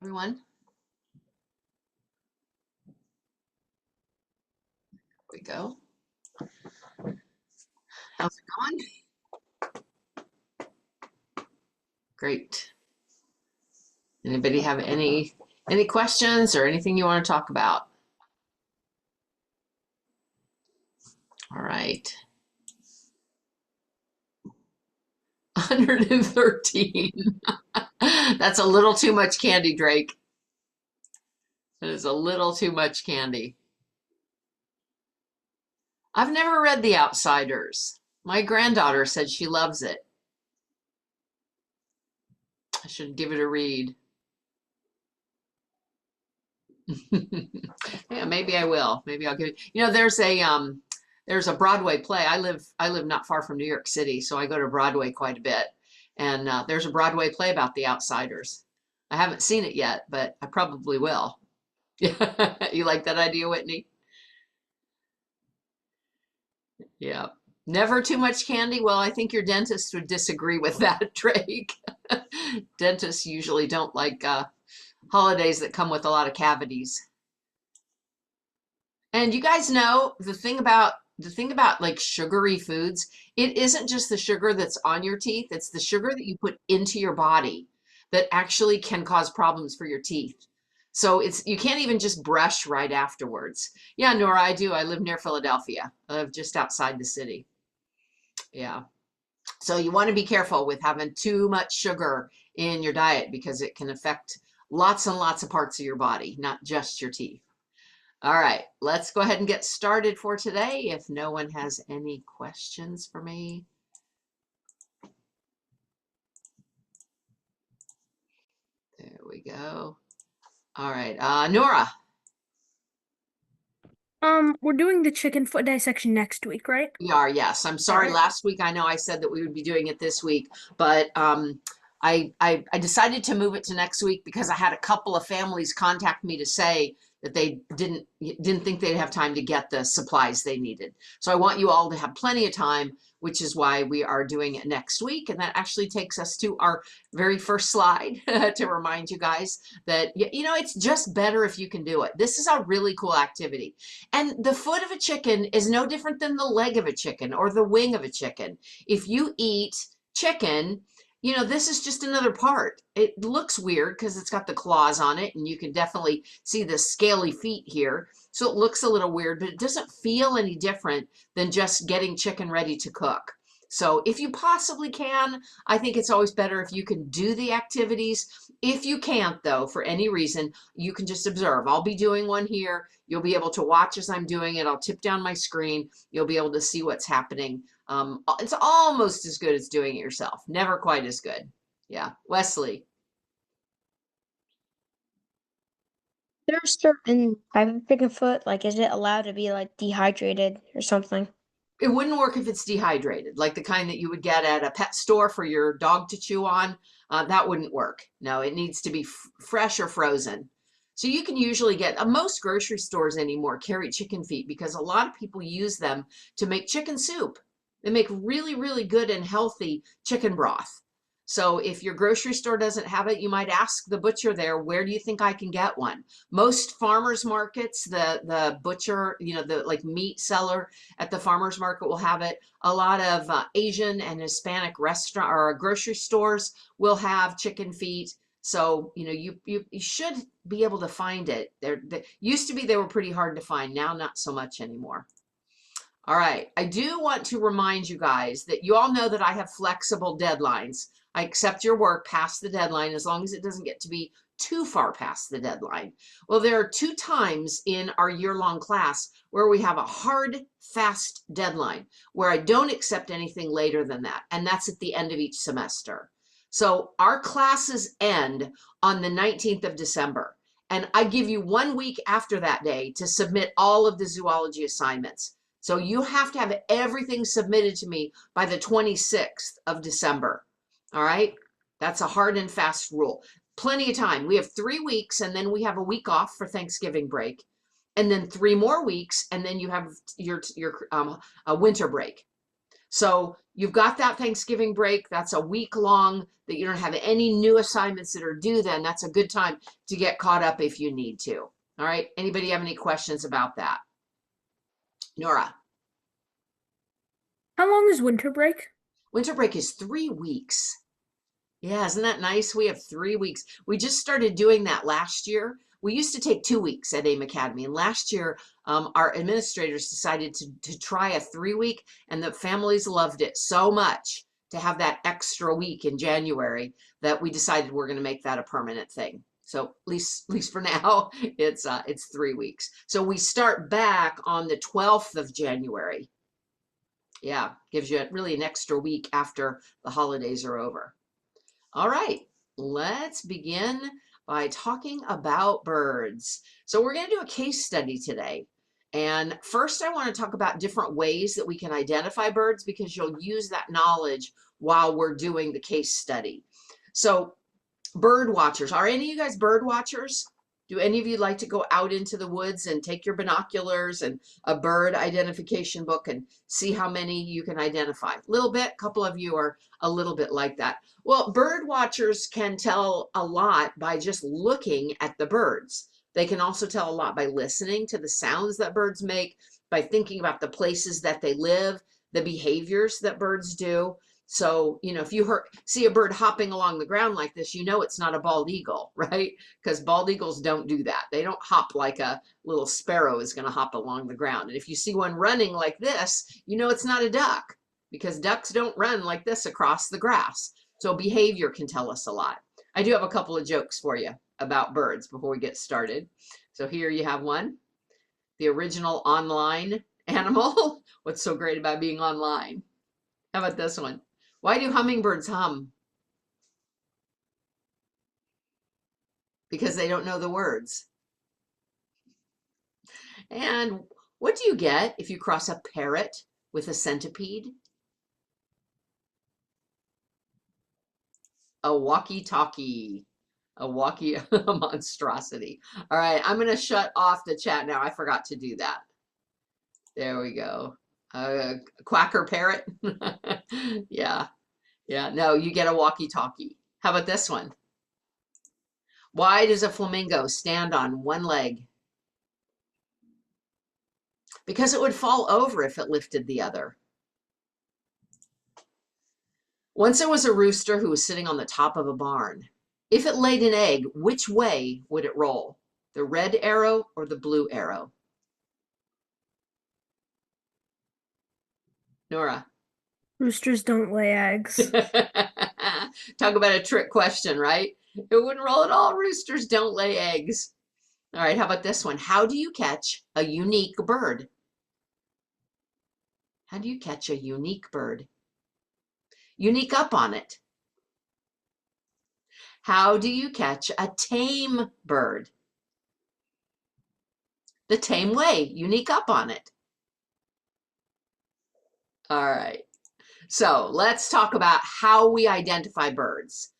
Everyone, here we go. How's it going? Great. Anybody have any questions or anything you want to talk about? All right. 113. That's a little too much candy, Drake. That is a little too much candy. I've never read The Outsiders. My granddaughter said she loves it. I should give it a read. Yeah, maybe I will. Maybe I'll give it. There's a Broadway play. I live not far from New York City, so I go to Broadway quite a bit. And there's a Broadway play about The Outsiders. I haven't seen it yet, but I probably will. You like that idea, Whitney? Yeah. Never too much candy? Well, I think your dentist would disagree with that, Drake. Dentists usually don't like holidays that come with a lot of cavities. And you guys know the thing about like sugary foods, it isn't just the sugar that's on your teeth, it's the sugar that you put into your body that actually can cause problems for your teeth. So it's you can't even just brush right afterwards. Yeah, Nora, I do. I live near Philadelphia. I live just outside the city. Yeah. So you want to be careful with having too much sugar in your diet because it can affect lots and lots of parts of your body, not just your teeth. All right, let's go ahead and get started for today if no one has any questions for me. There we go. All right, Nora. We're doing the chicken foot dissection next week, right? We are, yes. I'm All sorry, right. last week I know I said that we would be doing it this week, but I decided to move it to next week because I had a couple of families contact me to say that they didn't think they'd have time to get the supplies they needed. So I want you all to have plenty of time, which is why we are doing it next week. And that actually takes us to our very first slide to remind you guys that, it's just better if you can do it. This is a really cool activity. And the foot of a chicken is no different than the leg of a chicken or the wing of a chicken. If you eat chicken, this is just another part. It looks weird because it's got the claws on it, and you can definitely see the scaly feet here. So it looks a little weird, but it doesn't feel any different than just getting chicken ready to cook. So if you possibly can, I think it's always better if you can do the activities. If you can't, though, for any reason, you can just observe. I'll be doing one here. You'll be able to watch as I'm doing it. I'll tip down my screen. You'll be able to see what's happening. It's almost as good as doing it yourself. Never quite as good. Yeah. Wesley. There's certain type of chicken foot, like is it allowed to be like dehydrated or something? It wouldn't work if it's dehydrated, like the kind that you would get at a pet store for your dog to chew on. That wouldn't work. No, it needs to be fresh or frozen. So you can usually get, most grocery stores anymore carry chicken feet because a lot of people use them to make chicken soup. They make really, really good and healthy chicken broth. So if your grocery store doesn't have it, you might ask the butcher there, where do you think I can get one? Most farmers markets, the butcher, the like meat seller at the farmers market will have it. A lot of Asian and Hispanic restaurant or grocery stores will have chicken feet. So, you should be able to find it. They used to be they were pretty hard to find. Now, not so much anymore. All right. I do want to remind you guys that you all know that I have flexible deadlines. I accept your work past the deadline as long as it doesn't get to be too far past the deadline. Well, there are 2 times in our year-long class where we have a hard, fast deadline where I don't accept anything later than that, and that's at the end of each semester. So our classes end on the 19th of December, and I give you 1 week after that day to submit all of the zoology assignments. So you have to have everything submitted to me by the 26th of December. All right. That's a hard and fast rule. Plenty of time. We have 3 weeks and then we have a week off for Thanksgiving break and then 3 more weeks. And then you have your a winter break. So you've got that Thanksgiving break. That's a week long that you don't have any new assignments that are due then. That's a good time to get caught up if you need to. All right. Anybody have any questions about that? Nora. How long is winter break? Winter break is 3 weeks. Yeah, isn't that nice? We have 3 weeks. We just started doing that last year. We used to take 2 weeks at AIM Academy, and last year our administrators decided to try a 3 week, and the families loved it so much to have that extra week in January that we decided we're going to make that a permanent thing. So at least for now, it's 3 weeks. So we start back on the 12th of January. Yeah, gives you really an extra week after the holidays are over. All right, let's begin by talking about birds. So we're going to do a case study today. And first I want to talk about different ways that we can identify birds because you'll use that knowledge while we're doing the case study. So bird watchers, are any of you guys bird watchers? Do any of you like to go out into the woods and take your binoculars and a bird identification book and see how many you can identify? A little bit, a couple of you are a little bit like that. Well, bird watchers can tell a lot by just looking at the birds. They can also tell a lot by listening to the sounds that birds make, by thinking about the places that they live, the behaviors that birds do. So, you know, if you see a bird hopping along the ground like this, you know it's not a bald eagle, right? Because bald eagles don't do that. They don't hop like a little sparrow is going to hop along the ground. And if you see one running like this, you know it's not a duck because ducks don't run like this across the grass. So behavior can tell us a lot. I do have a couple of jokes for you about birds before we get started. So here you have one, the original online animal. What's so great about being online? How about this one? Why do hummingbirds hum? Because they don't know the words. And what do you get if you cross a parrot with a centipede? A walkie-talkie. A walkie monstrosity. All right, I'm going to shut off the chat now. I forgot to do that. There we go. Quacker parrot. Yeah. Yeah. No, you get a walkie-talkie. How about this one? Why does a flamingo stand on one leg? Because it would fall over if it lifted the other. Once there was a rooster who was sitting on the top of a barn. If it laid an egg, which way would it roll? The red arrow or the blue arrow? Nora. Roosters don't lay eggs. Talk about a trick question, right? It wouldn't roll at all. Roosters don't lay eggs. All right, how about this one? How do you catch a unique bird? How do you catch a unique bird? Unique up on it. How do you catch a tame bird? The tame way, unique up on it. All right. So let's talk about how we identify birds.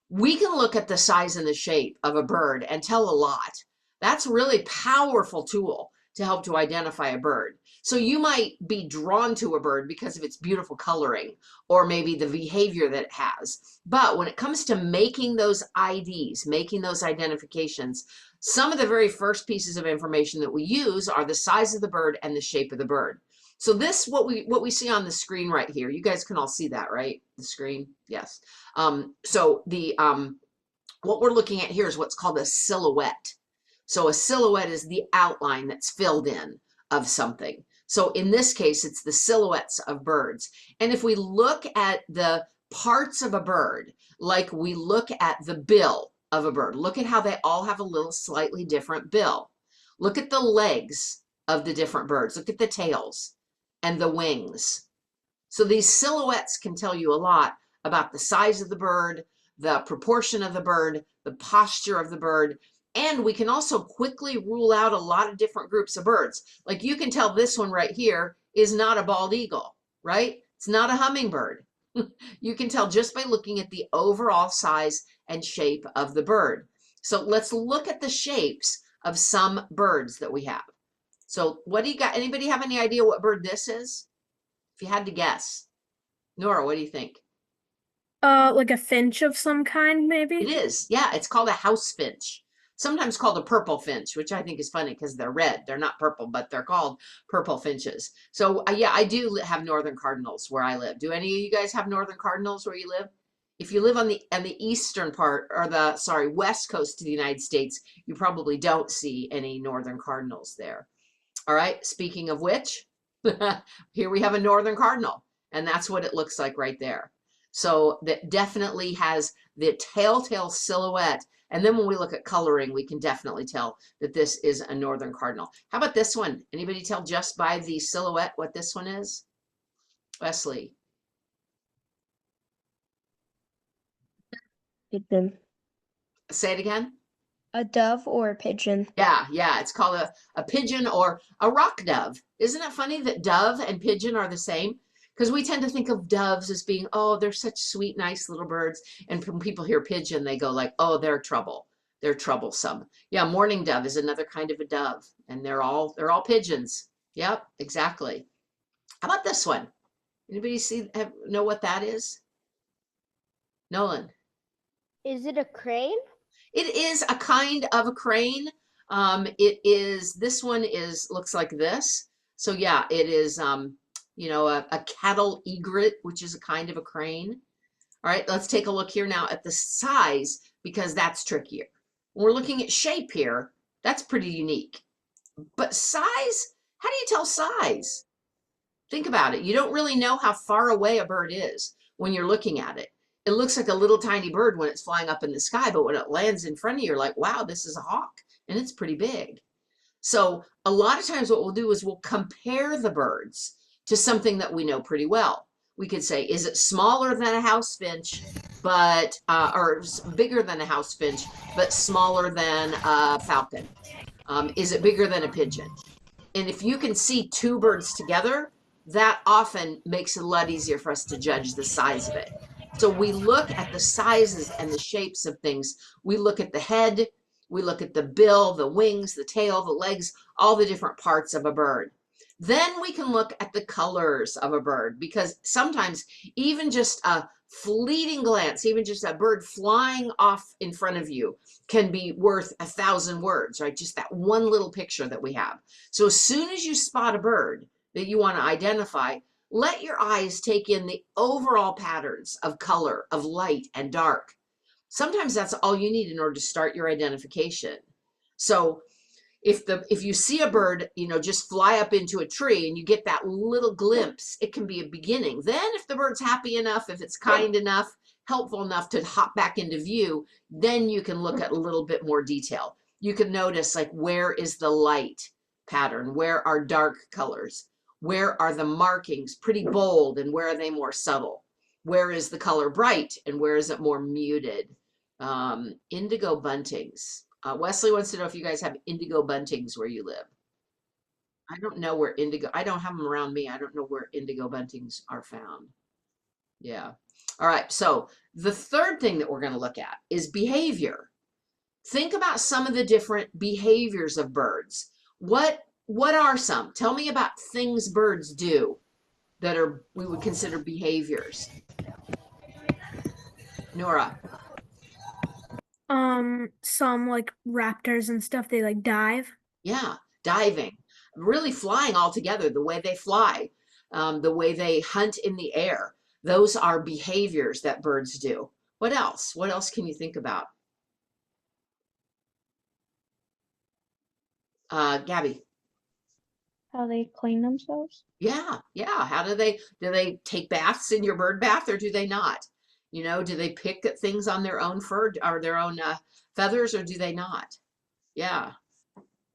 We can look at the size and the shape of a bird and tell a lot. That's a really powerful tool to help to identify a bird. So you might be drawn to a bird because of its beautiful coloring or maybe the behavior that it has. But when it comes to making those IDs, making those identifications, some of the very first pieces of information that we use are the size of the bird and the shape of the bird. So this, what we see on the screen right here, you guys can all see that, right? The screen, yes. So what we're looking at here is what's called a silhouette. So a silhouette is the outline that's filled in of something. So in this case, it's the silhouettes of birds. And if we look at the parts of a bird, like we look at the bill of a bird, look at how they all have a little slightly different bill. Look at the legs of the different birds. Look at the tails and the wings. So these silhouettes can tell you a lot about the size of the bird, the proportion of the bird, the posture of the bird, and we can also quickly rule out a lot of different groups of birds. Like you can tell this one right here is not a bald eagle, right? It's not a hummingbird. You can tell just by looking at the overall size and shape of the bird. So let's look at the shapes of some birds that we have. So what do you got? Anybody have any idea what bird this is? If you had to guess. Nora, what do you think? Like a finch of some kind, It maybe? is. Yeah, it's called a house finch. Sometimes called a purple finch, which I think is funny because they're red. They're not purple, but they're called purple finches. So yeah, I do have northern cardinals where I live. Do any of you guys have northern cardinals where you live? If you live on the eastern part or the sorry, west coast of the United States, you probably don't see any northern cardinals there. All right, speaking of which, here we have a northern cardinal, and that's what it looks like right there. So that definitely has the telltale silhouette. And then when we look at coloring, we can definitely tell that this is a northern cardinal. How about this one? Anybody tell just by the silhouette what this one is? Wesley. Pigeon. Say it again. A dove or a pigeon? Yeah, it's called a pigeon or a rock dove. Isn't it funny that dove and pigeon are the same? Because we tend to think of doves as being, oh, they're such sweet, nice little birds. And when people hear pigeon, they go like, oh, they're trouble. They're troublesome. Yeah, mourning dove is another kind of a dove, and they're all pigeons. Yep, exactly. How about this one? Anybody know what that is? Nolan. Is it a crane? It is a kind of a crane. This one looks like this. So yeah, it is, a cattle egret, which is a kind of a crane. All right, let's take a look here now at the size because that's trickier. When we're looking at shape here, that's pretty unique. But size, how do you tell size? Think about it. You don't really know how far away a bird is when you're looking at it. It looks like a little tiny bird when it's flying up in the sky, but when it lands in front of you, you're like, wow, this is a hawk, and it's pretty big. So a lot of times what we'll do is we'll compare the birds to something that we know pretty well. We could say, is it smaller than a house finch, but or bigger than a house finch, but smaller than a falcon? Is it bigger than a pigeon? And if you can see two birds together, that often makes it a lot easier for us to judge the size of it. So we look at the sizes and the shapes of things. We look at the head, we look at the bill, the wings, the tail, the legs, all the different parts of a bird. Then we can look at the colors of a bird because sometimes even just a fleeting glance, even just a bird flying off in front of you can be worth 1,000 words, right? Just that one little picture that we have. So as soon as you spot a bird that you want to identify, let your eyes take in the overall patterns of color, of light and dark. Sometimes that's all you need in order to start your identification. So if you see a bird, just fly up into a tree and you get that little glimpse, it can be a beginning. Then if the bird's happy enough, if it's kind enough, helpful enough to hop back into view, then you can look at a little bit more detail. You can notice like, where is the light pattern? Where are dark colors? Where are the markings pretty bold and where are they more subtle? Where is the color bright and where is it more muted? Indigo buntings. Wesley wants to know if you guys have indigo buntings where you live. I don't know where I don't have them around me. I don't know where indigo buntings are found. Yeah. All right. So the third thing that we're going to look at is behavior. Think about some of the different behaviors of birds. What are some? Tell me about things birds do that we would consider behaviors. Nora. Some like raptors and stuff, they like dive. Yeah, diving, really flying all together, the way they fly, the way they hunt in the air. Those are behaviors that birds do. What else? What else can you think about? Gabby. How they clean themselves? Yeah. How do they take baths in your bird bath or do they not? Do they pick at things on their own fur or their own feathers or do they not? Yeah.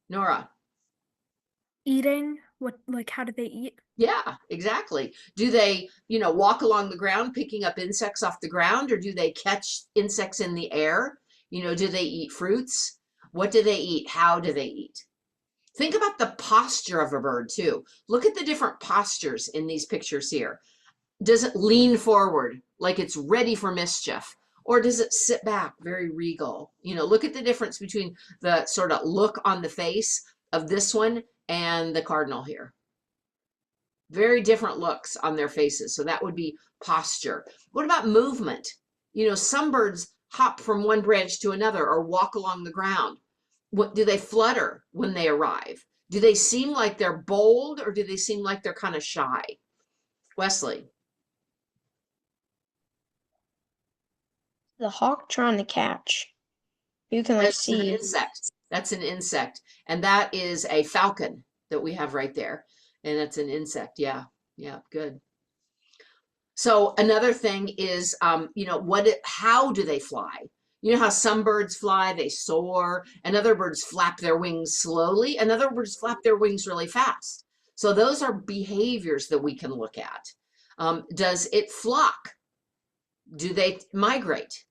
Nora. Eating? How do they eat? Yeah, exactly. Do they, walk along the ground picking up insects off the ground or do they catch insects in the air? Do they eat fruits? What do they eat? How do they eat? Think about the posture of a bird too. Look at the different postures in these pictures here. Does it lean forward like it's ready for mischief? Or does it sit back very regal? Look at the difference between the sort of look on the face of this one and the cardinal here. Very different looks on their faces. So that would be posture. What about movement? You know, some birds hop from one branch to another or walk along the ground. What do they flutter when they arrive? Do they seem like they're bold or do they seem like they're kind of shy? Wesley. The hawk trying to catch. You can like That's an see. insect. That's an insect. And that is a falcon that we have right there. And that's an insect. Yeah. Yeah. Good. So another thing is, you know, how do they fly? You know how some birds fly, they soar, and other birds flap their wings slowly, and other birds flap their wings really fast. So those are behaviors that we can look at. Does it flock? Do they migrate?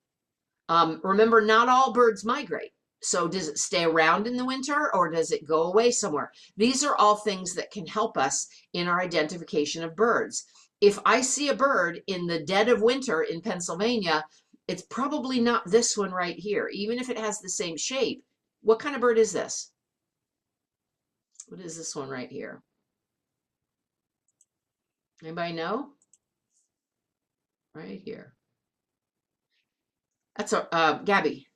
Remember, not all birds migrate. So does it stay around in the winter or does it go away somewhere? These are all things that can help us in our identification of birds. If I see a bird in the dead of winter in Pennsylvania, it's probably not this one right here, even if it has the same shape. What kind of bird is this? What is this one right here? Anybody know? Right here. That's a, Gabby.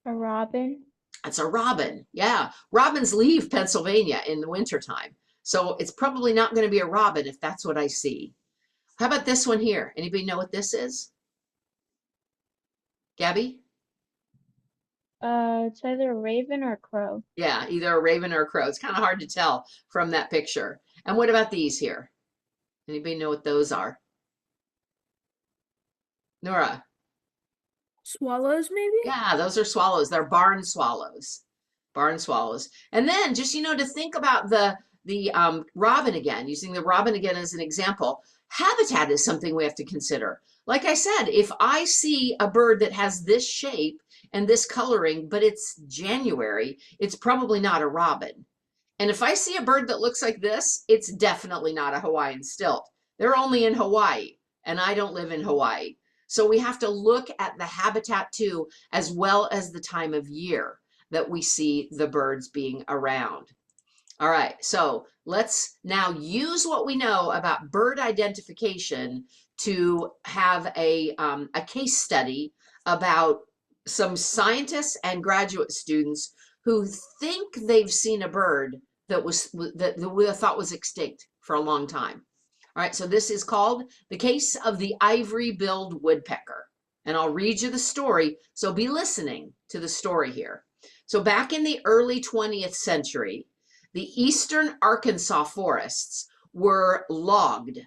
A robin. That's a robin. Yeah. Robins leave Pennsylvania in the wintertime. So it's probably not going to be a robin if that's what I see. How about this one here? Anybody know what this is? Gabby? It's either a raven or a crow. Yeah, either a raven or a crow. It's kind of hard to tell from that picture. And what about these here? Anybody know what those are? Nora? Swallows, maybe? Yeah, those are swallows. They're barn swallows. Barn swallows. And then just, you know, to think about the robin again, using the robin again as an example, habitat is something we have to consider. Like I said, if I see a bird that has this shape and this coloring, but it's January, it's probably not a robin. And if I see a bird that looks like this, it's definitely not a Hawaiian stilt. They're only in Hawaii, and I don't live in Hawaii. So we have to look at the habitat too, as well as the time of year that we see the birds being around. All right, so let's now use what we know about bird identification to have a case study about some scientists and graduate students who think they've seen a bird that we thought was extinct for a long time. All right, so this is called The Case of the Ivory-billed Woodpecker. And I'll read you the story, so be listening to the story here. So back in the early 20th century, the eastern Arkansas forests were logged.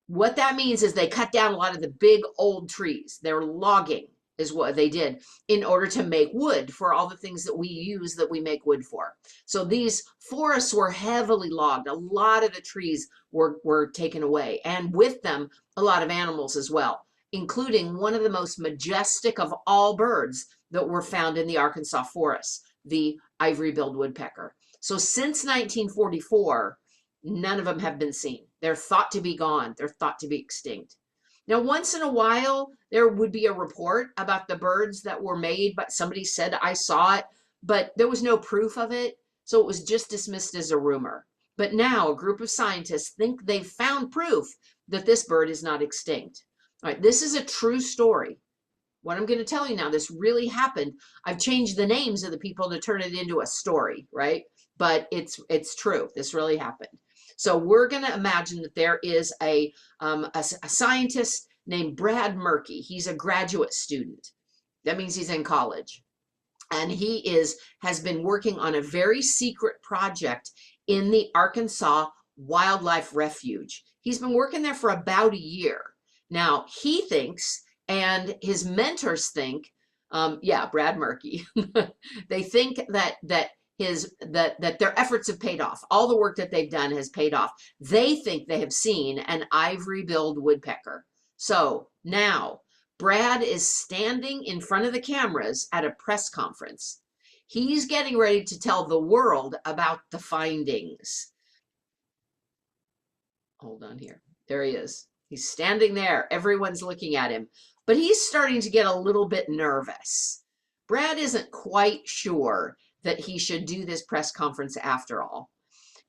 What that means is they cut down a lot of the big old trees. They're logging is what they did in order to make wood for all the things that we use that we make wood for. So these forests were heavily logged. A lot of the trees were taken away, and with them, a lot of animals as well, including one of the most majestic of all birds that were found in the Arkansas forests, the ivory-billed woodpecker. So since 1944, none of them have been seen. They're thought to be gone. They're thought to be extinct. Now, once in a while, there would be a report about the birds that were made, but somebody said, I saw it, but there was no proof of it. So it was just dismissed as a rumor. But now a group of scientists think they've found proof that this bird is not extinct. All right, this is a true story. What I'm going to tell you now, this really happened. I've changed the names of the people to turn it into a story, right? But it's true. This really happened. So we're going to imagine that there is a scientist named Brad Murky. He's a graduate student. That means he's in college. And he has been working on a very secret project in the Arkansas Wildlife Refuge. He's been working there for about a year. Now, he thinks, and his mentors think, Brad Murky, they think that their efforts have paid off. All the work that they've done has paid off. They think they have seen an ivory-billed woodpecker. So now Brad is standing in front of the cameras at a press conference. He's getting ready to tell the world about the findings. Hold on here. There he is. He's standing there. Everyone's looking at him, but he's starting to get a little bit nervous. Brad isn't quite sure that he should do this press conference after all.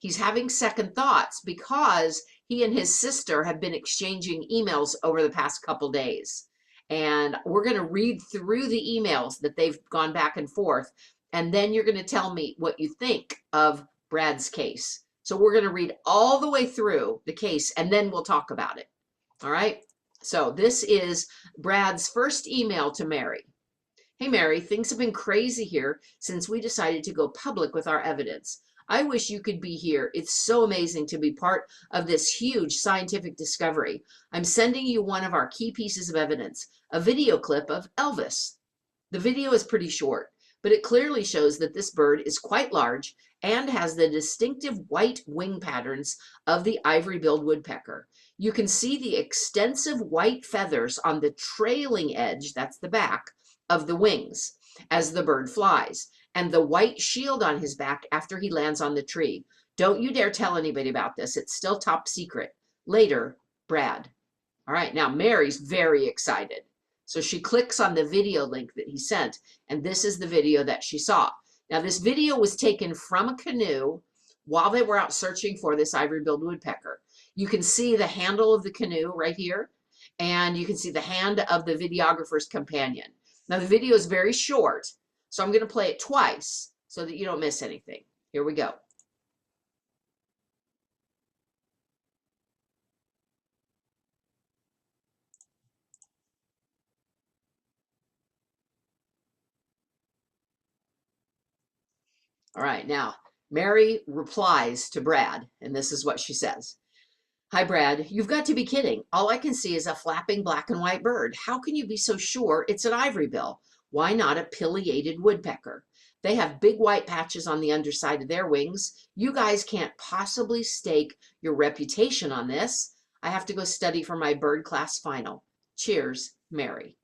he's having second thoughts because he and his sister have been exchanging emails over the past couple days. And we're going to read through the emails that they've gone back and forth. And then you're going to tell me what you think of Brad's case. So we're going to read all the way through the case and then we'll talk about it. All right. So this is Brad's first email to Mary. Hey, Mary, things have been crazy here since we decided to go public with our evidence. I wish you could be here. It's so amazing to be part of this huge scientific discovery. I'm sending you one of our key pieces of evidence, a video clip of Elvis. The video is pretty short, but it clearly shows that this bird is quite large and has the distinctive white wing patterns of the ivory-billed woodpecker. You can see the extensive white feathers on the trailing edge, that's the back, of the wings as the bird flies, and the white shield on his back after he lands on the tree. Don't you dare tell anybody about this. It's still top secret. Later, Brad. All right, now Mary's very excited. So she clicks on the video link that he sent, and this is the video that she saw. Now, this video was taken from a canoe while they were out searching for this ivory-billed woodpecker. You can see the handle of the canoe right here, and you can see the hand of the videographer's companion. Now, the video is very short, so I'm going to play it twice so that you don't miss anything. Here we go. All right, now Mary replies to Brad, and this is what she says. Hi, Brad. You've got to be kidding. All I can see is a flapping black and white bird. How can you be so sure it's an ivory bill? Why not a pileated woodpecker? They have big white patches on the underside of their wings. You guys can't possibly stake your reputation on this. I have to go study for my bird class final. Cheers, Mary.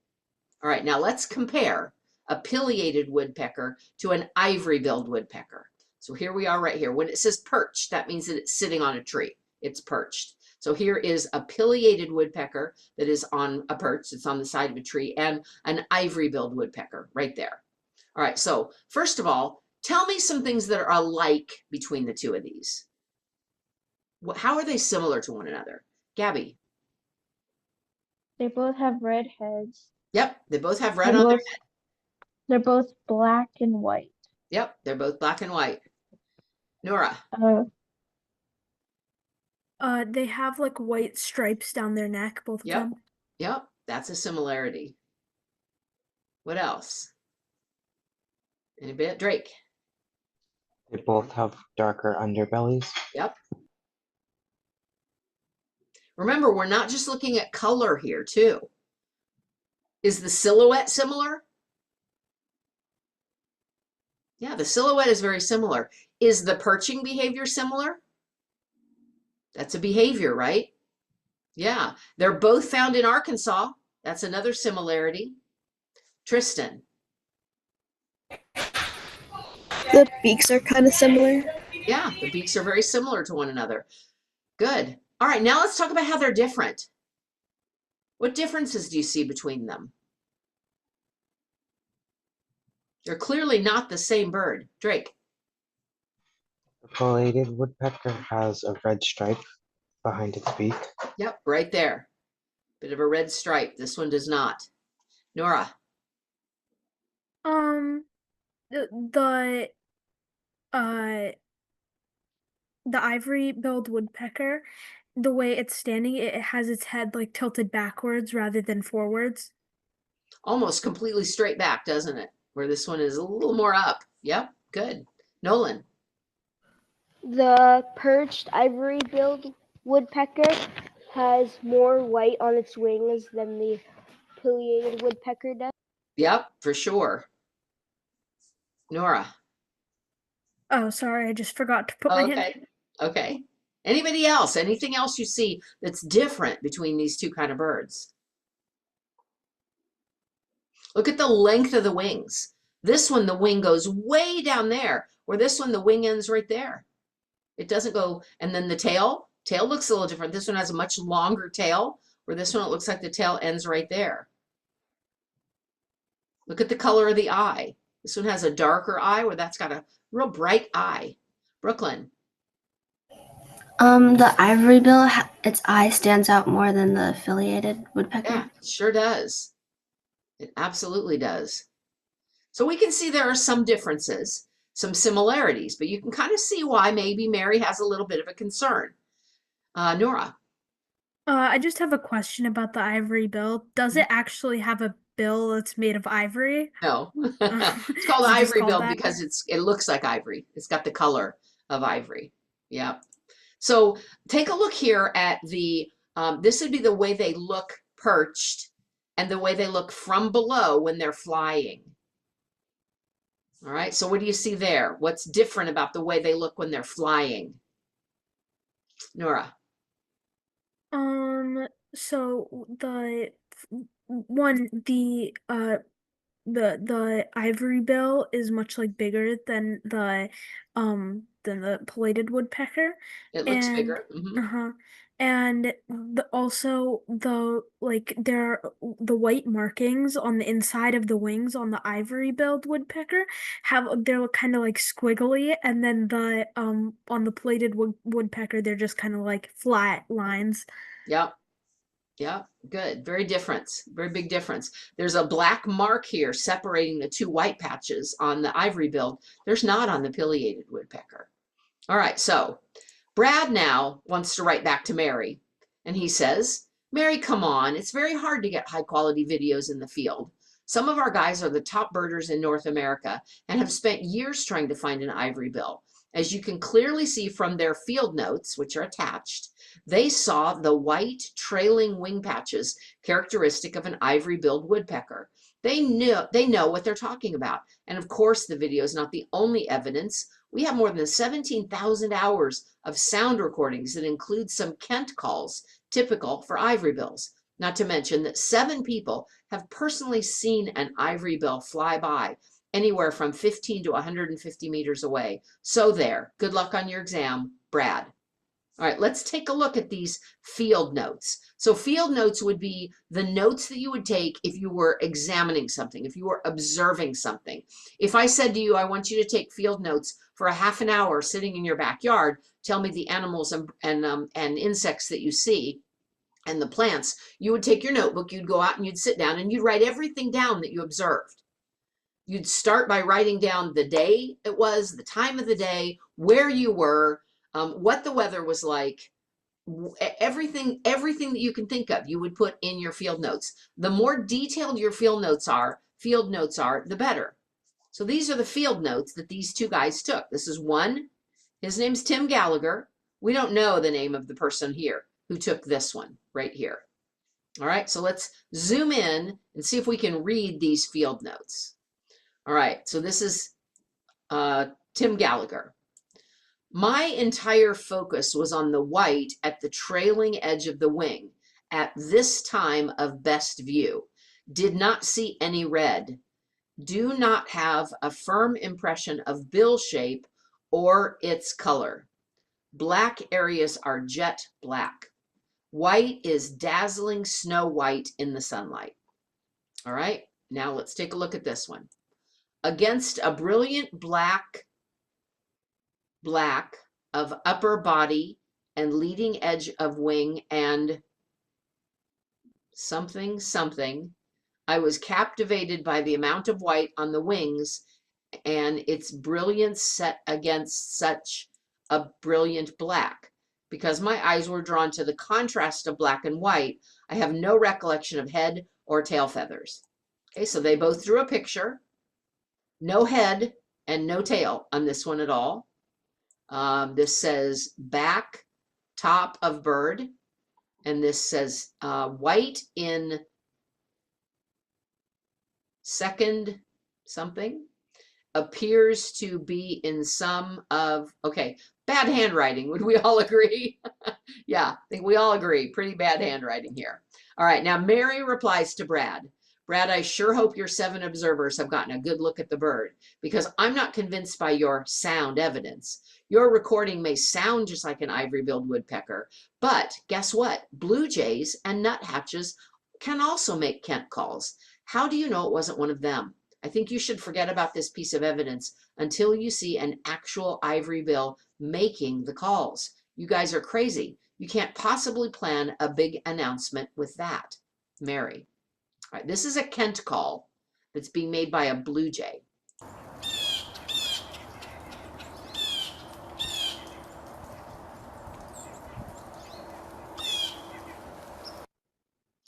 All right, now let's compare a pileated woodpecker to an ivory-billed woodpecker. So here we are right here. When it says perched, that means that it's sitting on a tree. It's perched. So here is a pileated woodpecker that is on a perch. It's on the side of a tree, and an ivory-billed woodpecker right there. All right, so first of all, tell me some things that are alike between the two of these. How are they similar to one another? Gabby? They both have red heads. Yep, they both have red They're on their both- head. They're both black and white. Yep, they're both black and white. Nora? They have like white stripes down their neck, both of Yep. them. Yep, that's a similarity. What else? Any bit? Drake? They both have darker underbellies. Yep. Remember, we're not just looking at color here, too. Is the silhouette similar? Yeah, the silhouette is very similar. Is the perching behavior similar? That's a behavior, right? Yeah, they're both found in Arkansas. That's another similarity. Tristan? The beaks are kind of similar. Yeah, the beaks are very similar to one another. Good. All right, now let's talk about how they're different. What differences do you see between them? They're clearly not the same bird. Drake? The pileated woodpecker has a red stripe behind its beak. Yep, right there. Bit of a red stripe. This one does not. Nora? The ivory-billed woodpecker, the way it's standing, it has its head like tilted backwards rather than forwards. Almost completely straight back, doesn't it? Where this one is a little more up. Yep, good. Nolan? The perched ivory-billed woodpecker has more white on its wings than the pileated woodpecker does. Yep, for sure. Nora? Oh, sorry, I just forgot to put my hand. Okay, okay. Anybody else? Anything else you see that's different between these two kind of birds? Look at the length of the wings. This one, the wing goes way down there, where this one, the wing ends right there. It doesn't go, and then the tail looks a little different. This one has a much longer tail, where this one, it looks like the tail ends right there. Look at the color of the eye. This one has a darker eye, where that's got a real bright eye. Brooklyn? The ivory bill, its eye stands out more than the affiliated woodpecker. Yeah, it sure does. It absolutely does. So we can see there are some differences, some similarities, but you can kind of see why maybe Mary has a little bit of a concern. Nora. I just have a question about the ivory bill. Does it actually have a bill that's made of ivory? No, Is it's called it just ivory called bill that? because it looks like ivory. It's got the color of ivory. Yeah. So take a look here at the, this would be the way they look perched and the way they look from below when they're flying. All right, so what do you see there? What's different about the way they look when they're flying? Nora. So one, the ivory bill is much like bigger than the pileated woodpecker, It looks and bigger. uh-huh, and also the white markings on the inside of the wings on the ivory billed woodpecker they're kind of like squiggly, and then the on the plated woodpecker they're just kind of like flat lines. Yep. Yep. Good. Very different. Very big difference. There's a black mark here separating the two white patches on the ivory billed. There's not on the pileated woodpecker. All right. So Brad now wants to write back to Mary, and he says, Mary, come on. It's very hard to get high quality videos in the field. Some of our guys are the top birders in North America and have spent years trying to find an ivory bill. As you can clearly see from their field notes, which are attached, they saw the white trailing wing patches characteristic of an ivory-billed woodpecker. They know what they're talking about. And of course, the video is not the only evidence. We have more than 17,000 hours of sound recordings that include some Kent calls typical for ivory bills. Not to mention that 7 people have personally seen an ivory bill fly by anywhere from 15 to 150 meters away. So there, good luck on your exam, Brad. All right, let's take a look at these field notes. So field notes would be the notes that you would take if you were examining something, if you were observing something. If I said to you, I want you to take field notes for a half an hour sitting in your backyard, tell me the animals and insects that you see and the plants, you would take your notebook, you'd go out and you'd sit down and you'd write everything down that you observed. You'd start by writing down the day it was, the time of the day, where you were, what the weather was like, everything that you can think of, you would put in your field notes. The more detailed your field notes are, the better. So these are the field notes that these 2 guys took. This is one, his name's Tim Gallagher. We don't know the name of the person here who took this one right here. All right, so let's zoom in and see if we can read these field notes. All right, so this is Tim Gallagher. My entire focus was on the white at the trailing edge of the wing at this time of best view. Did not see any red. Do not have a firm impression of bill shape or its color. Black areas are jet black. White is dazzling snow white in the sunlight. All right, now let's take a look at this one. Against a brilliant black of upper body and leading edge of wing and something, I was captivated by the amount of white on the wings and its brilliance set against such a brilliant black. Because my eyes were drawn to the contrast of black and white, I have no recollection of head or tail feathers. Okay, so they both drew a picture. No head and no tail on this one at all. This says back, top of bird, and this says white in second something, appears to be in some of, okay, bad handwriting, would we all agree? Yeah, I think we all agree, pretty bad handwriting here. All right, now Mary replies to Brad. Brad, I sure hope your 7 observers have gotten a good look at the bird, because I'm not convinced by your sound evidence. Your recording may sound just like an ivory-billed woodpecker, but guess what? Blue jays and nuthatches can also make Kent calls. How do you know it wasn't one of them? I think you should forget about this piece of evidence until you see an actual ivory bill making the calls. You guys are crazy. You can't possibly plan a big announcement with that. Mary. All right, this is a Kent call that's being made by a Blue Jay.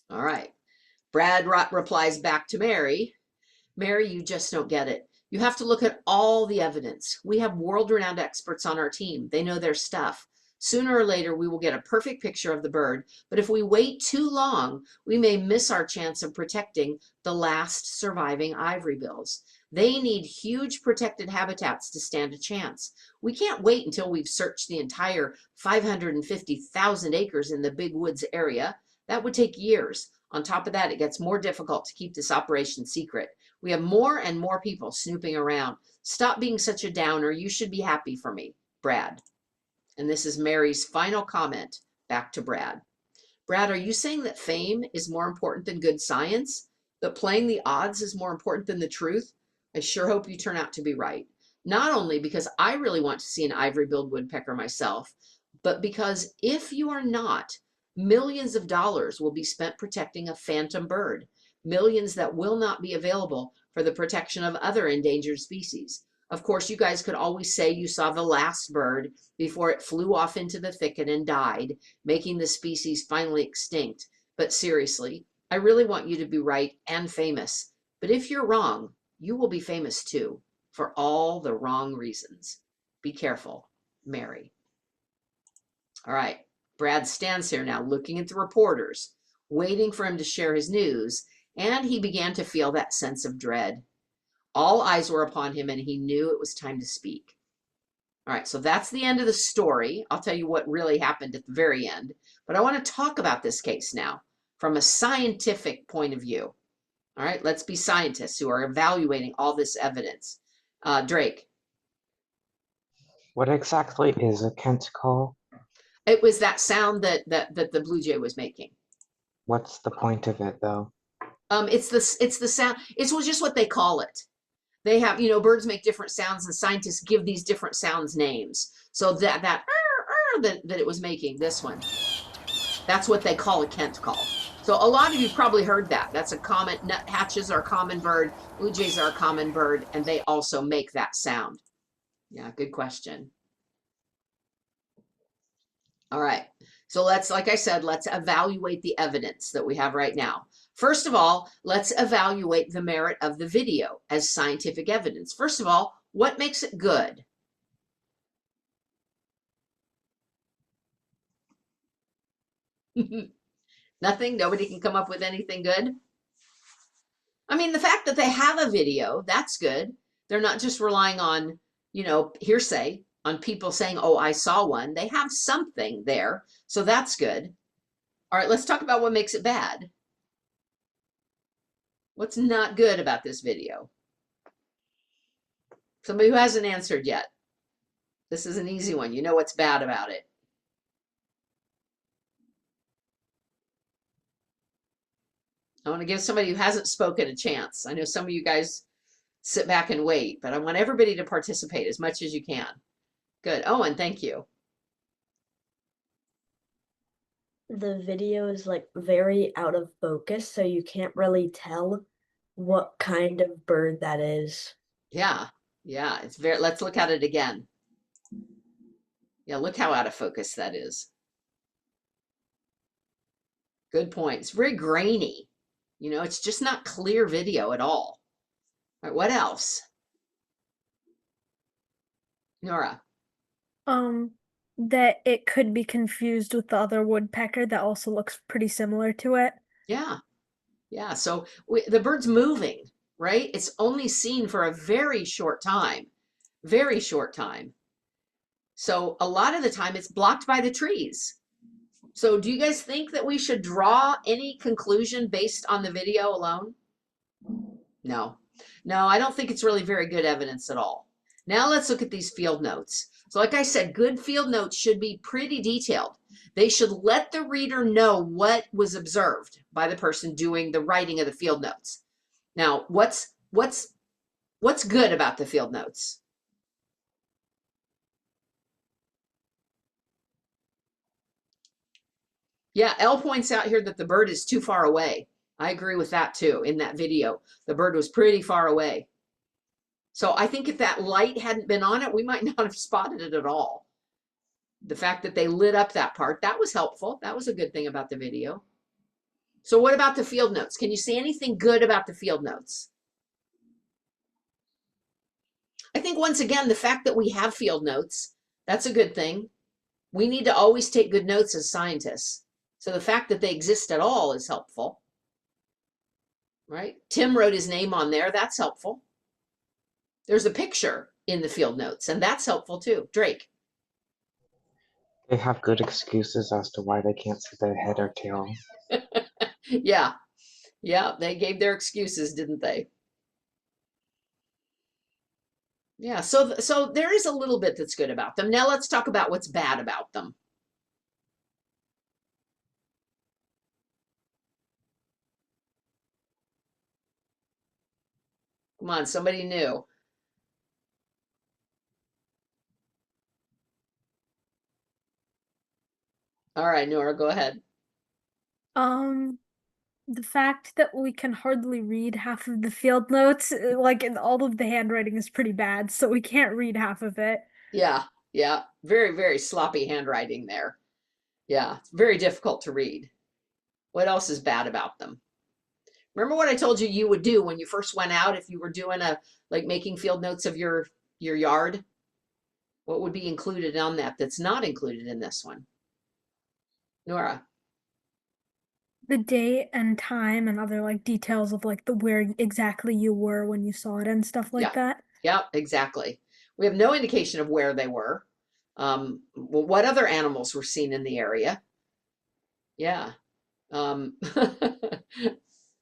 All right. Brad replies back to Mary. Mary, you just don't get it. You have to look at all the evidence. We have world-renowned experts on our team. They know their stuff. Sooner or later, we will get a perfect picture of the bird, but if we wait too long, we may miss our chance of protecting the last surviving ivory bills. They need huge protected habitats to stand a chance. We can't wait until we've searched the entire 550,000 acres in the Big Woods area. That would take years. On top of that, it gets more difficult to keep this operation secret. We have more and more people snooping around. Stop being such a downer. You should be happy for me, Brad. And this is Mary's final comment back to Brad. Brad, are you saying that fame is more important than good science? That playing the odds is more important than the truth? I sure hope you turn out to be right. Not only because I really want to see an ivory-billed woodpecker myself, but because if you are not, millions of dollars will be spent protecting a phantom bird, millions that will not be available for the protection of other endangered species. Of course, you guys could always say you saw the last bird before it flew off into the thicket and died, making the species finally extinct. But seriously, I really want you to be right and famous. But if you're wrong, you will be famous too, for all the wrong reasons. Be careful, Mary. All right. Brad stands here now looking at the reporters, waiting for him to share his news, and he began to feel that sense of dread. All eyes were upon him, and he knew it was time to speak. All right, so that's the end of the story. I'll tell you what really happened at the very end, but I want to talk about this case now from a scientific point of view. All right, let's be scientists who are evaluating all this evidence. Drake. What exactly is a Kent call? It was that sound that the Blue Jay was making. What's the point of it, though? It's the sound. It's just what they call it. They have, birds make different sounds, and scientists give these different sounds names. So that it was making, this one, that's what they call a Kent call. So a lot of you probably heard that. That's a common, nuthatches are a common bird, blue jays are a common bird, and they also make that sound. Yeah, good question. All right, so like I said, let's evaluate the evidence that we have right now. First of all, let's evaluate the merit of the video as scientific evidence. First of all, what makes it good? Nothing? Nobody can come up with anything good? I mean, the fact that they have a video, that's good. They're not just relying on, hearsay, on people saying, oh, I saw one. They have something there, so that's good. All right, let's talk about what makes it bad. What's not good about this video? Somebody who hasn't answered yet. This is an easy one. You know what's bad about it. I want to give somebody who hasn't spoken a chance. I know some of you guys sit back and wait, but I want everybody to participate as much as you can. Good. Owen, thank you. The video is like very out of focus, so you can't really tell what kind of bird that is. Yeah, it's very, let's look at it again. Yeah, look how out of focus that is. Good point. It's very grainy. It's just not clear video at all. All right, what else? Nora. That it could be confused with the other woodpecker that also looks pretty similar to it. Yeah. So the bird's moving, right? It's only seen for a very short time. So a lot of the time it's blocked by the trees. So do you guys think that we should draw any conclusion based on the video alone? No, I don't think it's really very good evidence at all. Now let's look at these field notes. So like I said, good field notes should be pretty detailed. They should let the reader know what was observed by the person doing the writing of the field notes. Now, what's good about the field notes? Yeah, Elle points out here that the bird is too far away. I agree with that too. In that video, the bird was pretty far away. So I think if that light hadn't been on it, we might not have spotted it at all. The fact that they lit up that part, that was helpful. That was a good thing about the video. So what about the field notes? Can you see anything good about the field notes? I think once again, the fact that we have field notes, that's a good thing. We need to always take good notes as scientists. So the fact that they exist at all is helpful, right? Tim wrote his name on there. That's helpful. There's a picture in the field notes, and that's helpful too. Drake. They have good excuses as to why they can't see their head or tail. Yeah, yeah, they gave their excuses, didn't they? Yeah, so there is a little bit that's good about them. Now let's talk about what's bad about them. Come on, somebody new. All right, Nora, go ahead. The fact that we can hardly read half of the field notes, like in all of the handwriting is pretty bad, so we can't read half of it. Yeah, yeah, very, very sloppy handwriting there. Yeah, it's very difficult to read. What else is bad about them? Remember what I told you you would do when you first went out if you were doing like making field notes of your yard? What would be included on that that's not included in this one? Nora. The date and time and other like details of like the where exactly you were when you saw it and stuff like that. Yeah, exactly. We have no indication of where they were. What other animals were seen in the area? Yeah.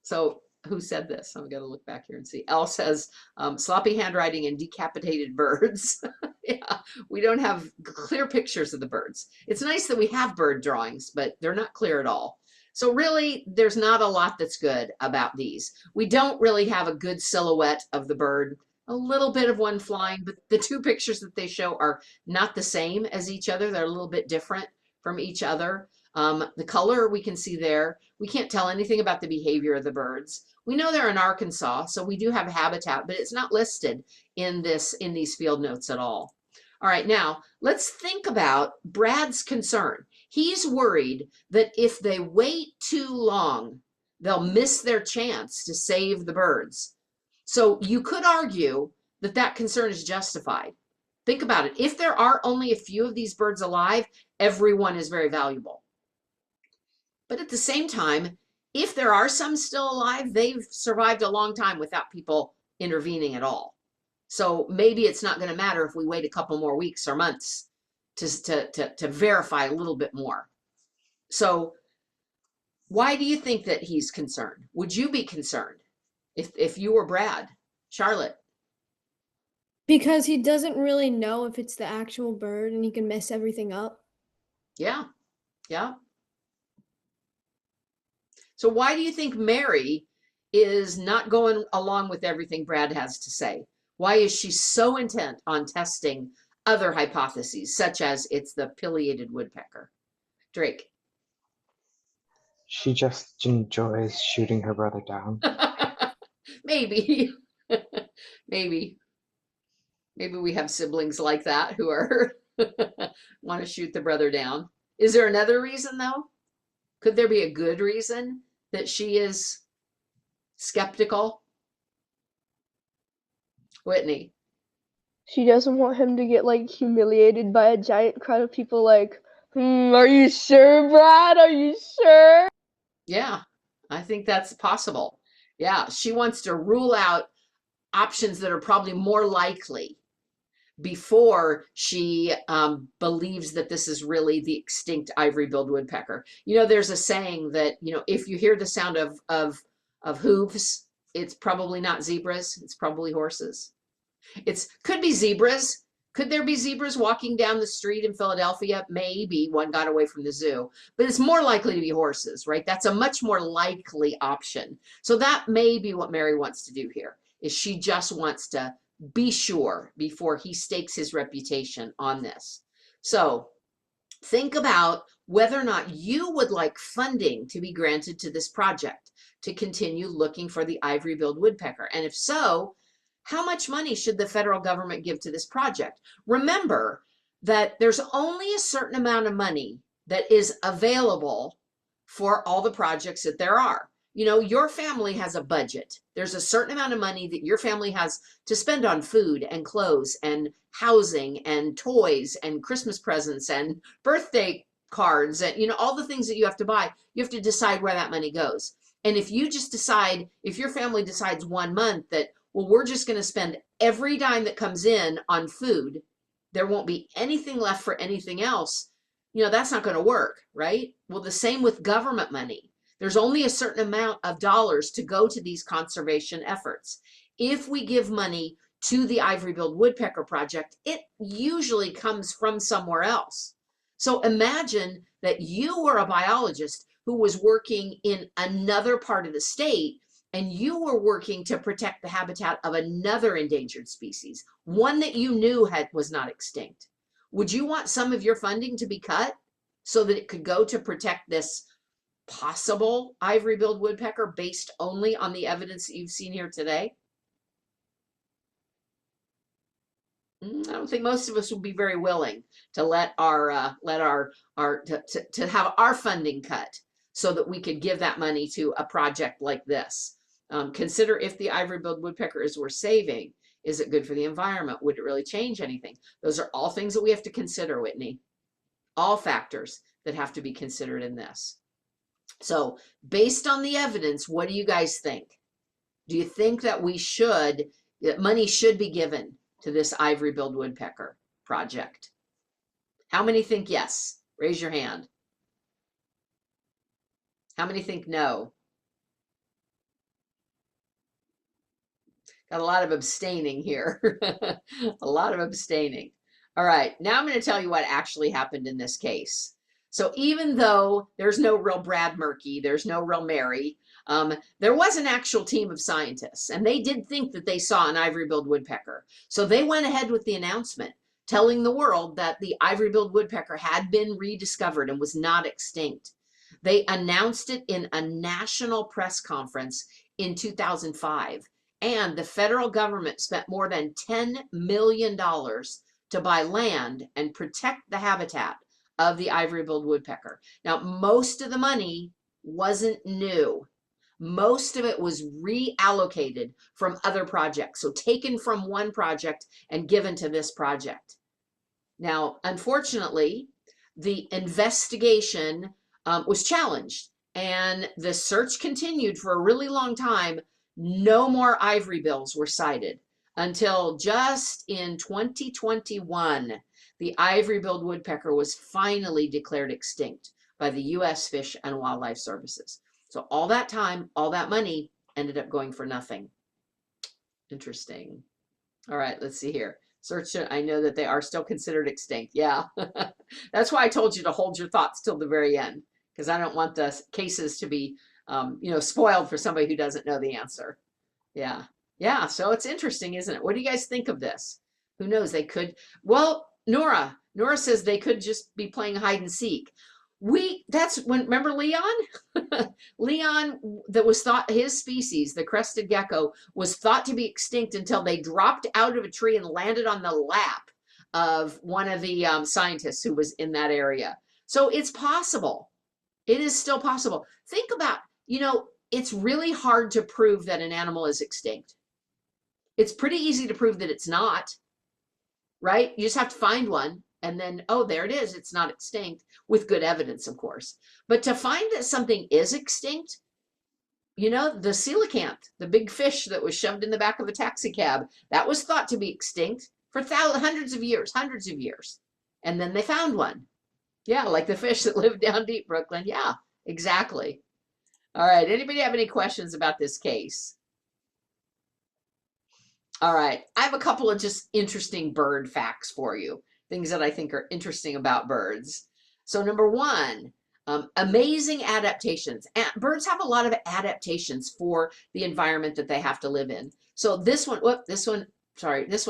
So who said this? I'm going to look back here and see. Elle says sloppy handwriting and decapitated birds. Yeah, we don't have clear pictures of the birds. It's nice that we have bird drawings, but they're not clear at all. So really, there's not a lot that's good about these. We don't really have a good silhouette of the bird. A little bit of one flying, but the two pictures that they show are not the same as each other. They're a little bit different from each other. The color we can see there. We can't tell anything about the behavior of the birds. We know they're in Arkansas, so we do have habitat, but it's not listed in these field notes at all. All right, now let's think about Brad's concern. He's worried that if they wait too long, they'll miss their chance to save the birds. So you could argue that that concern is justified. Think about it. If there are only a few of these birds alive, everyone is very valuable. But at the same time, if there are some still alive, they've survived a long time without people intervening at all. So maybe it's not going to matter if we wait a couple more weeks or months to verify a little bit more. So why do you think that he's concerned? Would you be concerned if you were Brad? Charlotte? Because he doesn't really know if it's the actual bird and he can mess everything up. Yeah, yeah. So why do you think Mary is not going along with everything Brad has to say? Why is she so intent on testing other hypotheses, such as it's the pileated woodpecker? Drake. She just enjoys shooting her brother down. Maybe. Maybe we have siblings like that who are want to shoot the brother down. Is there another reason though? Could there be a good reason that she is skeptical? Whitney. She doesn't want him to get like humiliated by a giant crowd of people like, are you sure, Brad? Are you sure? Yeah, I think that's possible. Yeah, she wants to rule out options that are probably more likely before she believes that this is really the extinct ivory-billed woodpecker. You know, there's a saying that, you know, if you hear the sound of hooves, it's probably not zebras, it's probably horses. Could be zebras. Could there be zebras walking down the street in Philadelphia? Maybe one got away from the zoo, but it's more likely to be horses, right? That's a much more likely option. So that may be what Mary wants to do here, is she just wants to be sure before he stakes his reputation on this. So think about whether or not you would like funding to be granted to this project to continue looking for the ivory-billed woodpecker. And if so, how much money should the federal government give to this project? Remember that there's only a certain amount of money that is available for all the projects that there are. You know, your family has a budget. There's a certain amount of money that your family has to spend on food and clothes and housing and toys and Christmas presents and birthday cards and, you know, all the things that you have to buy. You have to decide where that money goes. And if you just decide, if your family decides 1 month that, well, we're just going to spend every dime that comes in on food, there won't be anything left for anything else, you know, that's not going to work, right? Well, the same with government money. There's only a certain amount of dollars to go to these conservation efforts. If we give money to the ivory-billed woodpecker project, it usually comes from somewhere else. So imagine that you were a biologist who was working in another part of the state, and you were working to protect the habitat of another endangered species, one that you knew was not extinct. Would you want some of your funding to be cut so that it could go to protect this possible ivory-billed woodpecker based only on the evidence that you've seen here today? I don't think most of us would be very willing to let our to have our funding cut so that we could give that money to a project like this. Consider if the ivory-billed woodpecker is worth saving. Is it good for the environment? Would it really change anything? Those are all things that we have to consider, Whitney. All factors that have to be considered in this. So based on the evidence, what do you guys think? Do you think that that money should be given to this ivory-billed woodpecker project? How many think yes? Raise your hand. How many think no? Got a lot of abstaining here. A lot of abstaining. All right, now I'm going to tell you what actually happened in this case. So even though there's no real Brad Murky, there's no real Mary, there was an actual team of scientists, and they did think that they saw an ivory-billed woodpecker. So they went ahead with the announcement telling the world that the ivory-billed woodpecker had been rediscovered and was not extinct. They announced it in a national press conference in 2005. And the federal government spent more than $10 million to buy land and protect the habitat of the ivory-billed woodpecker. Now, most of the money wasn't new. Most of it was reallocated from other projects. So taken from one project and given to this project. Now, unfortunately, the investigation was challenged, and the search continued for a really long time. No more ivory bills were cited until just in 2021, the ivory-billed woodpecker was finally declared extinct by the U.S. Fish and Wildlife Services. So all that time, all that money ended up going for nothing. Interesting. All right, let's see here. Search, I know that they are still considered extinct. Yeah, that's why I told you to hold your thoughts till the very end, because I don't want the cases to be spoiled for somebody who doesn't know the answer. Yeah. Yeah. So it's interesting, isn't it? What do you guys think of this? Who knows? They could, well, Nora says they could just be playing hide and seek. Remember Leon? Leon, that was thought, his species, the crested gecko, was thought to be extinct until they dropped out of a tree and landed on the lap of one of the scientists who was in that area. So it's possible. It is still possible. Think about, it's really hard to prove that an animal is extinct. It's pretty easy to prove that it's not, right? You just have to find one and then, oh, there it is. It's not extinct, with good evidence, of course. But to find that something is extinct, the coelacanth, the big fish that was shoved in the back of a taxi cab, that was thought to be extinct for hundreds of years. And then they found one. Yeah, like the fish that lived down deep, Brooklyn. Yeah, exactly. All right, anybody have any questions about this case? All right, I have a couple of just interesting bird facts for you, things that I think are interesting about birds. So number one, amazing adaptations. Birds have a lot of adaptations for the environment that they have to live in. So this one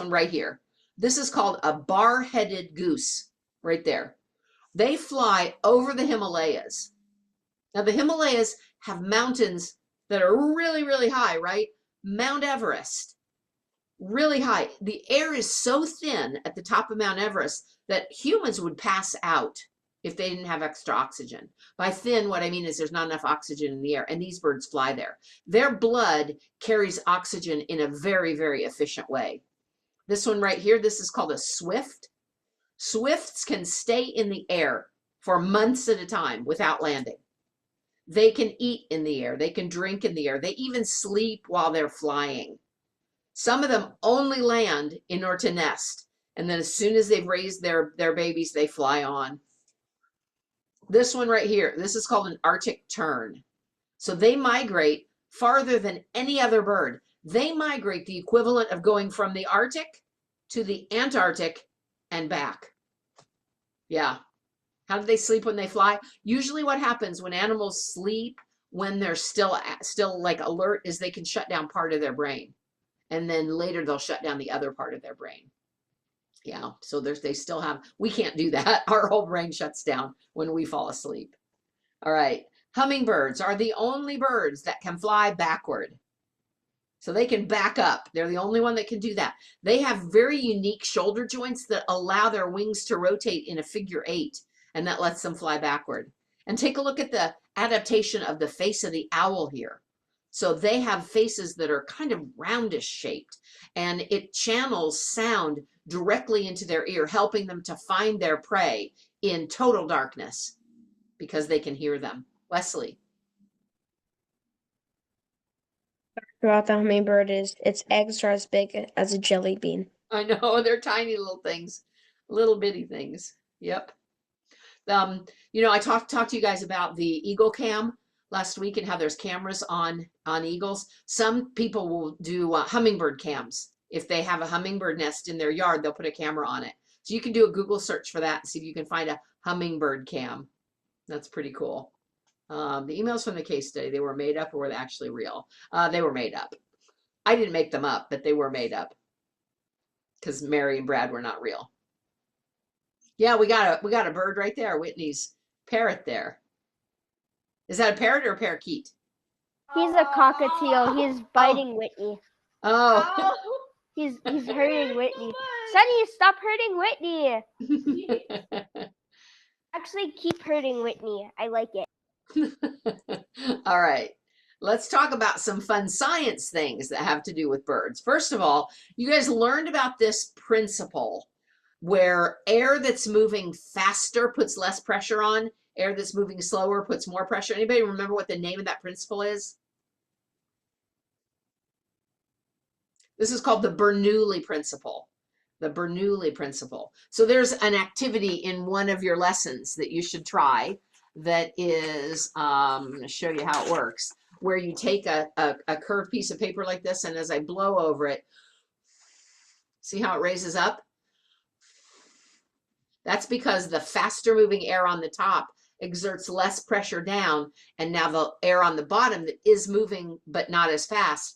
right here. This is called a bar-headed goose right there. They fly over the Himalayas. Now, the Himalayas have mountains that are really, really high, right? Mount Everest, really high. The air is so thin at the top of Mount Everest that humans would pass out if they didn't have extra oxygen. By thin, what I mean is there's not enough oxygen in the air, and these birds fly there. Their blood carries oxygen in a very, very efficient way. This one right here, this is called a swift. Swifts can stay in the air for months at a time without landing. They can eat in the air. They can drink in the air. They even sleep while they're flying. Some of them only land in order to nest. And then as soon as they've raised their babies, they fly on. This one right here, this is called an Arctic tern. So they migrate farther than any other bird. They migrate the equivalent of going from the Arctic to the Antarctic and back. Yeah. How do they sleep when they fly? Usually what happens when animals sleep when they're still like alert is they can shut down part of their brain. And then later they'll shut down the other part of their brain. Yeah, so they still have, we can't do that. Our whole brain shuts down when we fall asleep. All right, hummingbirds are the only birds that can fly backward. So they can back up. They're the only one that can do that. They have very unique shoulder joints that allow their wings to rotate in a figure 8, and that lets them fly backward. And take a look at the adaptation of the face of the owl here. So they have faces that are kind of roundish shaped, and it channels sound directly into their ear, helping them to find their prey in total darkness because they can hear them. Wesley. About the hummingbird is its eggs are as big as a jelly bean. I know, they're tiny little things, little bitty things. Yep. You know, I talked to you guys about the Eagle Cam last week and how there's cameras on eagles. Some people will do hummingbird cams. If they have a hummingbird nest in their yard, they'll put a camera on it. So you can do a Google search for that and see if you can find a hummingbird cam. That's pretty cool. The emails from the case study, they were made up or were they actually real? They were made up. I didn't make them up, but they were made up because Mary and Brad were not real. Yeah, we got a bird right there, Whitney's parrot there. Is that a parrot or a parakeet? He's a cockatiel. He's biting Whitney. Oh. He's hurting Whitney. Sunny, stop hurting Whitney. Actually, keep hurting Whitney. I like it. All right. Let's talk about some fun science things that have to do with birds. First of all, you guys learned about this principle where air that's moving faster puts less pressure on, air that's moving slower puts more pressure. Anybody remember what the name of that principle is? This is called the Bernoulli principle. The Bernoulli principle. So there's an activity in one of your lessons that you should try that is, I'm going to show you how it works, where you take a curved piece of paper like this, and as I blow over it, see how it raises up? That's because the faster moving air on the top exerts less pressure down, and now the air on the bottom that is moving but not as fast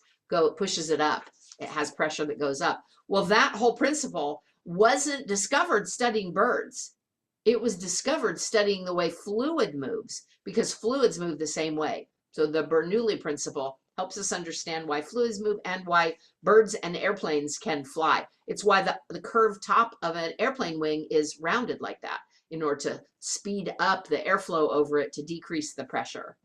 pushes it up. It has pressure that goes up. Well, that whole principle wasn't discovered studying birds. It was discovered studying the way fluid moves, because fluids move the same way. So the Bernoulli principle helps us understand why fluids move and why birds and airplanes can fly. It's why the curved top of an airplane wing is rounded like that, in order to speed up the airflow over it to decrease the pressure.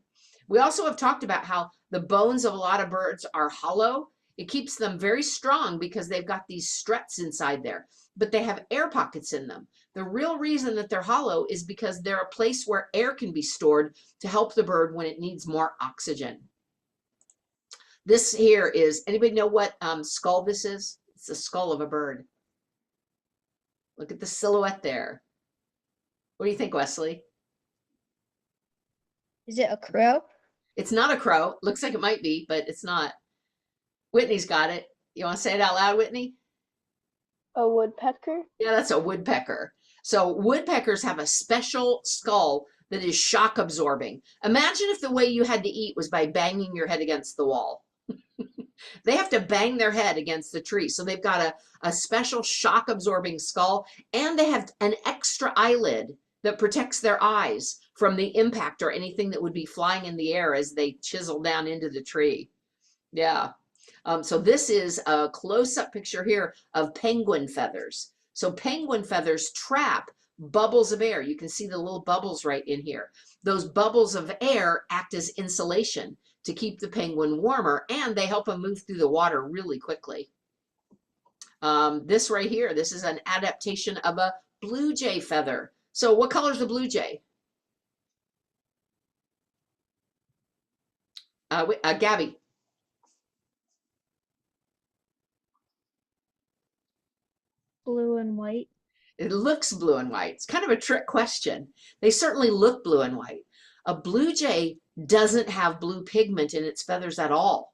We also have talked about how the bones of a lot of birds are hollow. It keeps them very strong because they've got these struts inside there, but they have air pockets in them. The real reason that they're hollow is because they're a place where air can be stored to help the bird when it needs more oxygen. This here is, anybody know what skull this is? It's the skull of a bird. Look at the silhouette there. What do you think, Wesley? Is it a crow? It's not a crow. Looks like it might be, but it's not. Whitney's got it. You want to say it out loud, Whitney? A woodpecker? Yeah, that's a woodpecker. So woodpeckers have a special skull that is shock absorbing. Imagine if the way you had to eat was by banging your head against the wall. They have to bang their head against the tree. So they've got a special shock absorbing skull, and they have an extra eyelid that protects their eyes from the impact or anything that would be flying in the air as they chisel down into the tree. Yeah. So this is a close-up picture here of penguin feathers. So penguin feathers trap bubbles of air. You can see the little bubbles right in here. Those bubbles of air act as insulation to keep the penguin warmer, and they help them move through the water really quickly. This right here, this is an adaptation of a blue jay feather. So what color is the blue jay? Gabby. Blue and white. It looks blue and white. It's kind of a trick question. They certainly look blue and white. A blue jay doesn't have blue pigment in its feathers at all.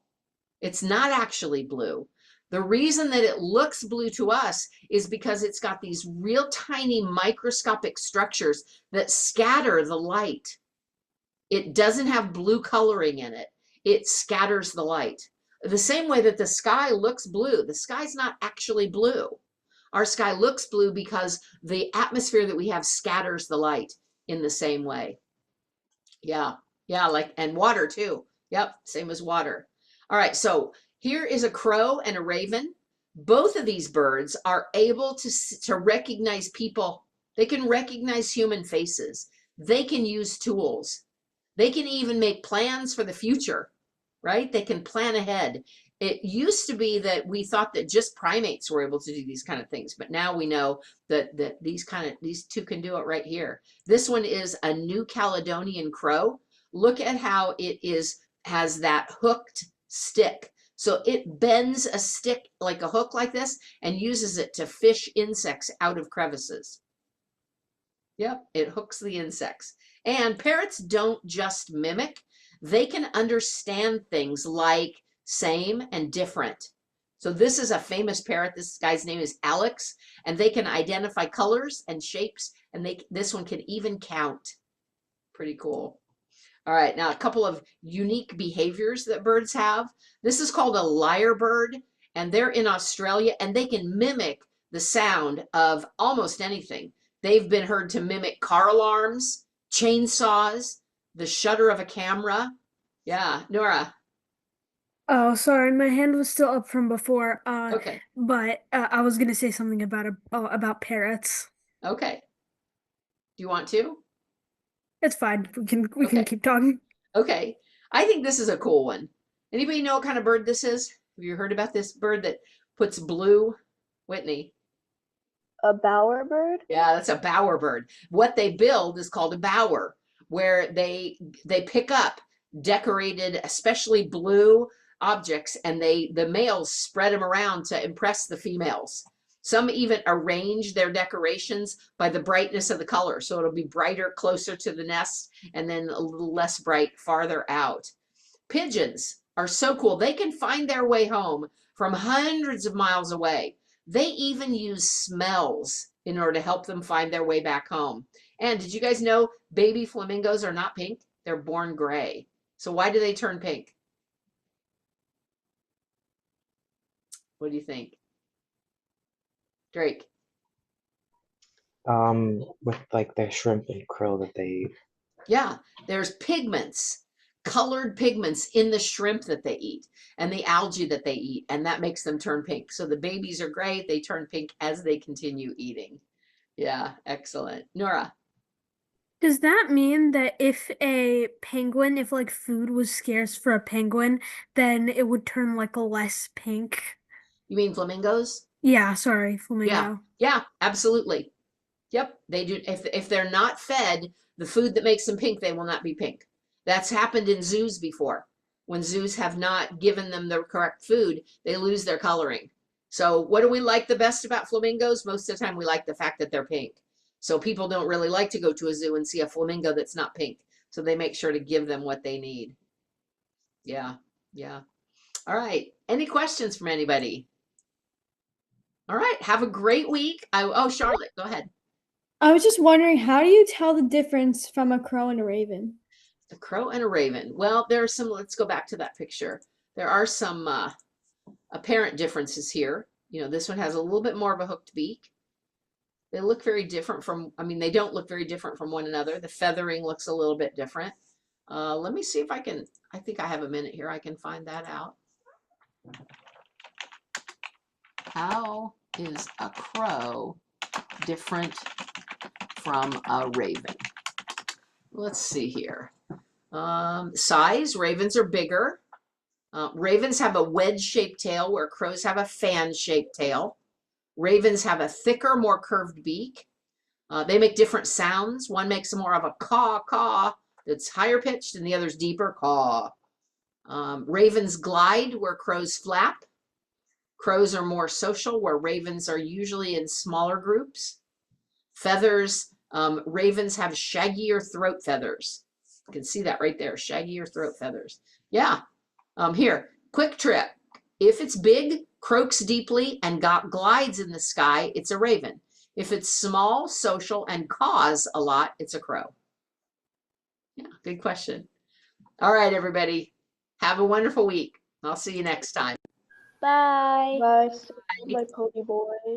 It's not actually blue. The reason that it looks blue to us is because it's got these real tiny microscopic structures that scatter the light. It doesn't have blue coloring in it. It scatters the light. The same way that the sky looks blue. The sky's not actually blue. Our sky looks blue because the atmosphere that we have scatters the light in the same way. Yeah, like, and water too. Yep, same as water. All right, so here is a crow and a raven. Both of these birds are able to recognize people. They can recognize human faces. They can use tools. They can even make plans for the future, right? They can plan ahead. It used to be that we thought that just primates were able to do these kind of things, but now we know that these two can do it right here. This one is a New Caledonian crow. Look at how it has that hooked stick. So it bends a stick like a hook like this and uses it to fish insects out of crevices. Yep, it hooks the insects. And parrots don't just mimic, they can understand things like same and different. So this is a famous parrot. This guy's name is Alex, and they can identify colors and shapes, and this one can even count. Pretty cool. All right, now a couple of unique behaviors that birds have. This is called a lyrebird, and they're in Australia, and they can mimic the sound of almost anything. They've been heard to mimic car alarms, chainsaws, the shutter of a camera. Yeah, Nora. Oh, sorry, my hand was still up from before. Okay. But I was gonna say something about parrots. Okay. Do you want to? It's fine. We can keep talking. Okay. I think this is a cool one. Anybody know what kind of bird this is? Have you heard about this bird that puts blue? Whitney. A bowerbird? Yeah, that's a bowerbird. What they build is called a bower, where they pick up decorated, especially blue objects, and the males spread them around to impress the females. Some even arrange their decorations by the brightness of the color. So it'll be brighter closer to the nest and then a little less bright farther out. Pigeons are so cool. They can find their way home from hundreds of miles away. They even use smells in order to help them find their way back home. And did you guys know baby flamingos are not pink? They're born gray. So why do they turn pink? What do you think? Drake. With like the shrimp and krill that they eat. Yeah, there's pigments, colored pigments in the shrimp that they eat and the algae that they eat, and that makes them turn pink. So the babies are gray, they turn pink as they continue eating. Yeah, excellent. Nora. Does that mean that if like food was scarce for a penguin, then it would turn like less pink? You mean flamingos? Yeah, sorry, flamingo. Yeah, absolutely. Yep, they do. If they're not fed the food that makes them pink, they will not be pink. That's happened in zoos before. When zoos have not given them the correct food, they lose their coloring. So what do we like the best about flamingos? Most of the time we like the fact that they're pink. So people don't really like to go to a zoo and see a flamingo that's not pink. So they make sure to give them what they need. Yeah. All right. Any questions from anybody? All right. Have a great week. Oh, Charlotte, go ahead. I was just wondering, how do you tell the difference from a crow and a raven? A crow and a raven. Well, there are some, let's go back to that picture. There are some apparent differences here. You know, this one has a little bit more of a hooked beak. They look very different from, I mean, they don't look very different from one another. The feathering looks a little bit different. Let me see if I can, I think I have a minute here. I can find that out. How is a crow different from a raven? Let's see here. Size, ravens are bigger. Ravens have a wedge-shaped tail where crows have a fan-shaped tail. Ravens have a thicker, more curved beak. They make different sounds. One makes more of a caw, caw, that's higher pitched, and the other's deeper, caw. Ravens glide where crows flap. Crows are more social, where ravens are usually in smaller groups. Feathers, ravens have shaggier throat feathers. You can see that right there, shaggier throat feathers. Yeah, here, quick trick. If it's big, croaks deeply, and glides in the sky, it's a raven. If it's small, social, and caws a lot, it's a crow. Yeah, good question. All right, everybody. Have a wonderful week. I'll see you next time. Bye. Bye. My pony boy.